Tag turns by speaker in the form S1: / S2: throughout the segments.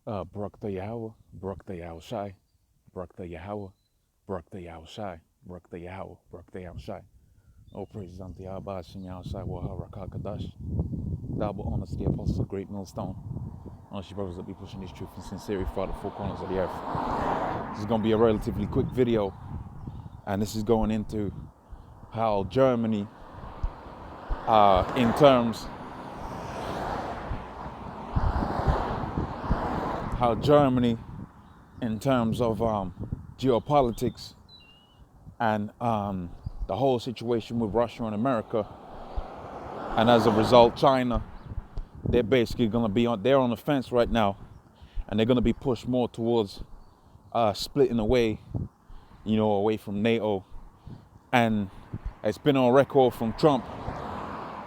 S1: Barak the Yahweh, Barak the Yahushai, Barak the Yahweh, Barak the Yahushai, Barak the Yahweh, Barak the Yahushai. All praises unto Yahweh, Shem Yahushai, Wahar, Rakah, Kadash. Double honors to the apostles of Great Millstone. Honest you brothers that be pushing this truth in sincerity throughout the four corners of the earth. This is going to be a relatively quick video, and this is going into how Germany, in terms, of geopolitics and the whole situation with Russia and America, and as a result, China, they're basically going to be they're on the fence right now, and they're going to be pushed more towards splitting away, away from NATO. And it's been on record from Trump,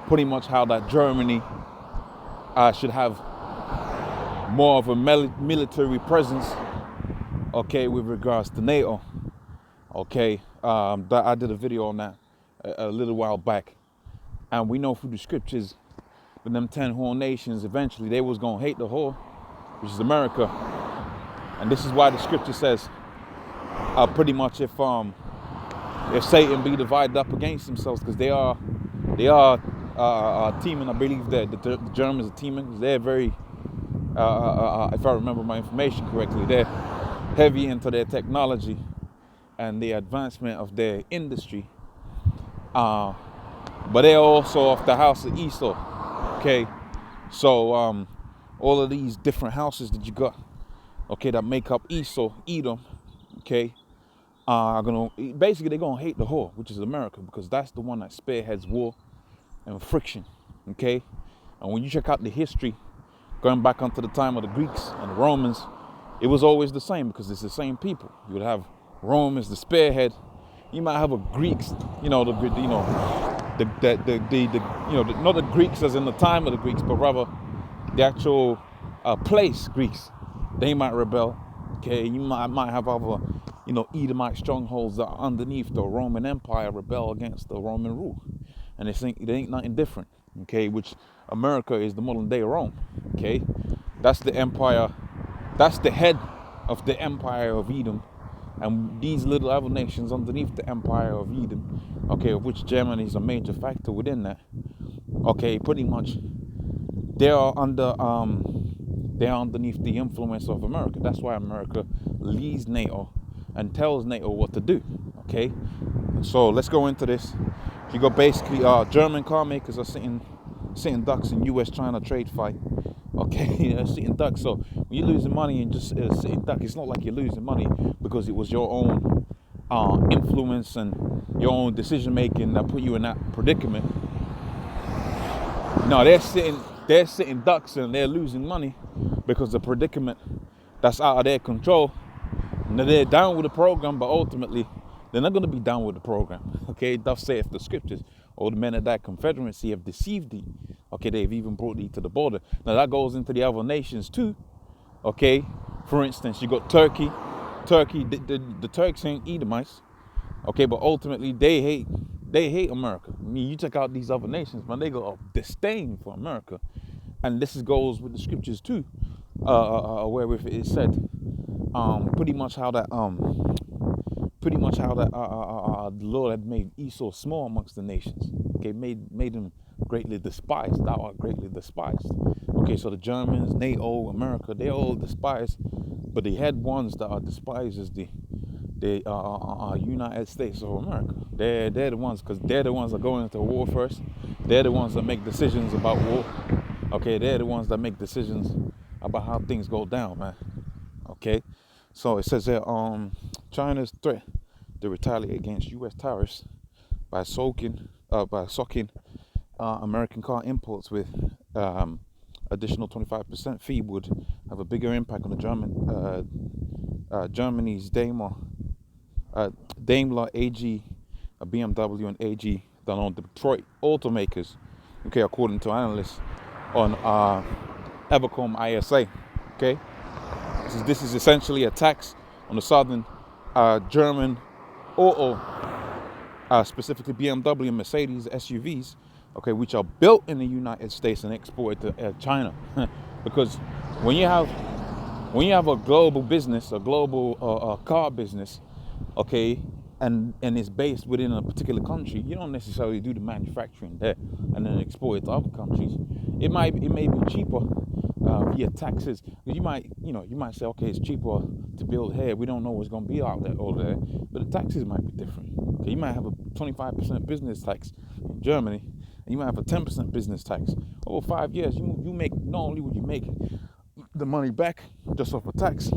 S1: pretty much how that Germany should have more of a military presence, okay, with regards to NATO. Okay, I did a video on that a little while back, and we know through the scriptures, with them 10 whole nations, eventually they was gonna hate the whole, which is America. And this is why the scripture says, pretty much if Satan be divided up against themselves, because they are teaming. I believe that the Germans are teaming. They're very, if I remember my information correctly, they're heavy into their technology and the advancement of their industry. But they're also of the house of Esau. Okay, so all of these different houses that you got, okay, that make up Esau, Edom, okay, they're gonna hate the whore, which is America, because that's the one that spearheads war and friction. Okay, and when you check out the history, going back onto the time of the Greeks and the Romans, it was always the same, because it's the same people. You would have Rome as the spearhead. You might have a Greeks, not the Greeks as in the time of the Greeks, but rather the actual place Greeks. They might rebel. Okay, you might have other, Edomite strongholds that are underneath the Roman Empire rebel against the Roman rule, and they think it ain't nothing different. Okay, which America is the modern day Rome. Okay, that's the empire. That's the head of the empire of Edom, and these little other nations underneath the empire of Edom, okay, of which Germany is a major factor within that. Okay, pretty much they are underneath the influence of America. That's why America leads NATO and tells NATO what to do. Okay, so let's go into this. You got basically German car makers are sitting ducks in US-China trade fight. Okay, sitting ducks. So when you're losing money and just sitting duck, it's not like you're losing money because it was your own influence and your own decision making that put you in that predicament. No, they're sitting ducks and they're losing money because the predicament that's out of their control. And they're down with the program, but ultimately they're not going to be down with the program. Okay, thus saith the scriptures. All the men of that confederacy have deceived thee. Okay, they've even brought thee to the border. Now that goes into the other nations too. Okay, for instance, you got Turkey. The Turks ain't Edomites. Okay, but ultimately they hate America. I mean, you check out these other nations, man, they got a disdain for America. And this goes with the scriptures too, where it is said, pretty much how that the Lord had made Esau small amongst the nations. Okay, made him greatly despised. Thou art greatly despised. Okay, so the Germans, NATO, America, they're all despised, but the head ones that are despised is the United States of America. They're the ones, because they're the ones that go into war first. They're the ones that make decisions about war. Okay, they're the ones that make decisions about how things go down, man. Okay, so it says that China's threat to retaliate against U.S. tariffs by socking American car imports with additional 25% fee would have a bigger impact on the Germany's Daimler AG, BMW, and AG than on Detroit automakers. Okay, according to analysts on Evercom ISA. Okay, this is essentially a tax on the southern German auto, specifically BMW and Mercedes SUVs, okay, which are built in the United States and exported to China. Because when you have When you have a global business, a global car business, okay, and it's based within a particular country, you don't necessarily do the manufacturing there and then export it to other countries. It may be cheaper via taxes. You might say, okay, it's cheaper to build here. We don't know what's going to be out there over there, but the taxes might be different. Okay, you might have a 25% business tax in Germany, and you might have a 10% business tax. Over 5 years, you make, not only would you make the money back just off a tax,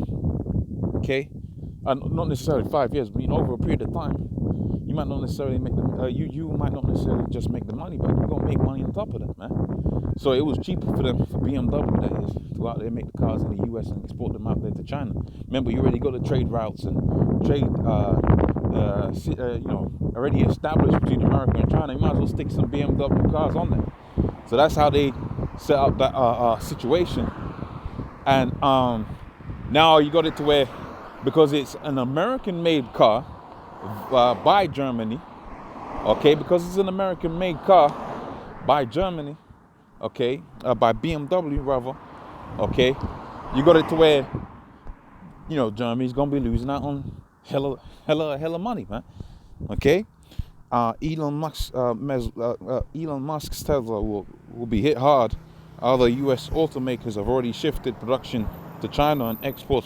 S1: okay, and not necessarily 5 years, but over a period of time, you might not necessarily make the you might not necessarily just make the money back. You're gonna make money on top of that, man. So it was cheaper for them, for BMW, that is, to go out there and make the cars in the US and export them out there to China. Remember, you already got the trade routes and trade, already established between America and China. You might as well stick some BMW cars on there. So that's how they set up that situation. And now you got it to where, because it's an American-made car by Germany, okay, because it's an American-made car by Germany, okay, by BMW rather, okay, you got it to where, Germany's gonna be losing out on hella money, man, okay. Elon Musk's Tesla will be hit hard. Other U.S. automakers have already shifted production to China and export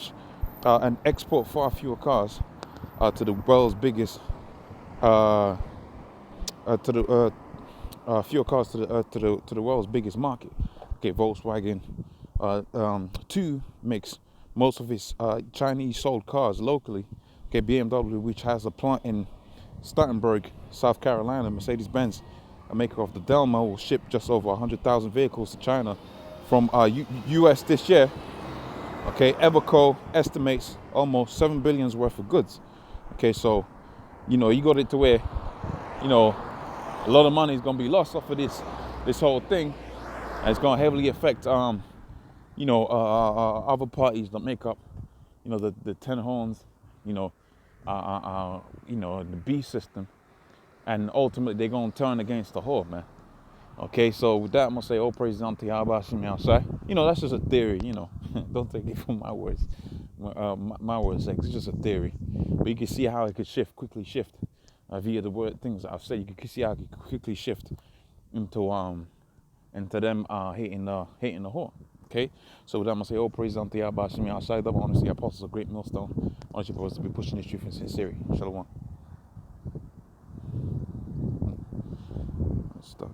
S1: far fewer cars to the world's biggest fewer cars to the world's biggest market. Okay, Volkswagen too makes most of its Chinese sold cars locally. Okay, BMW, which has a plant in Spartanburg, South Carolina, Mercedes-Benz, a maker of the Delma, will ship just over 100,000 vehicles to China from U.S. this year. Okay, Everco estimates almost $7 billion worth of goods. Okay, so you got it to where a lot of money is gonna be lost off of this whole thing, and it's gonna heavily affect other parties that make up the 10 horns, the beast system, and ultimately they're gonna turn against the whole, man. Okay, so with that, I'm gonna say, all praises unto Yahweh Shem Yahshai. That's just a theory, Don't take it from my words. My words, it's just a theory. But you can see how it could quickly shift via the things that I've said. You can see how it could quickly shift into them hating the whore. Okay, so with that, I'm gonna say, all praises unto Yahweh Shem Yahshai. Double honor to the apostles of Great Millstone. I want you brothers to be pushing this truth in sincerity. Shalom. Let's start.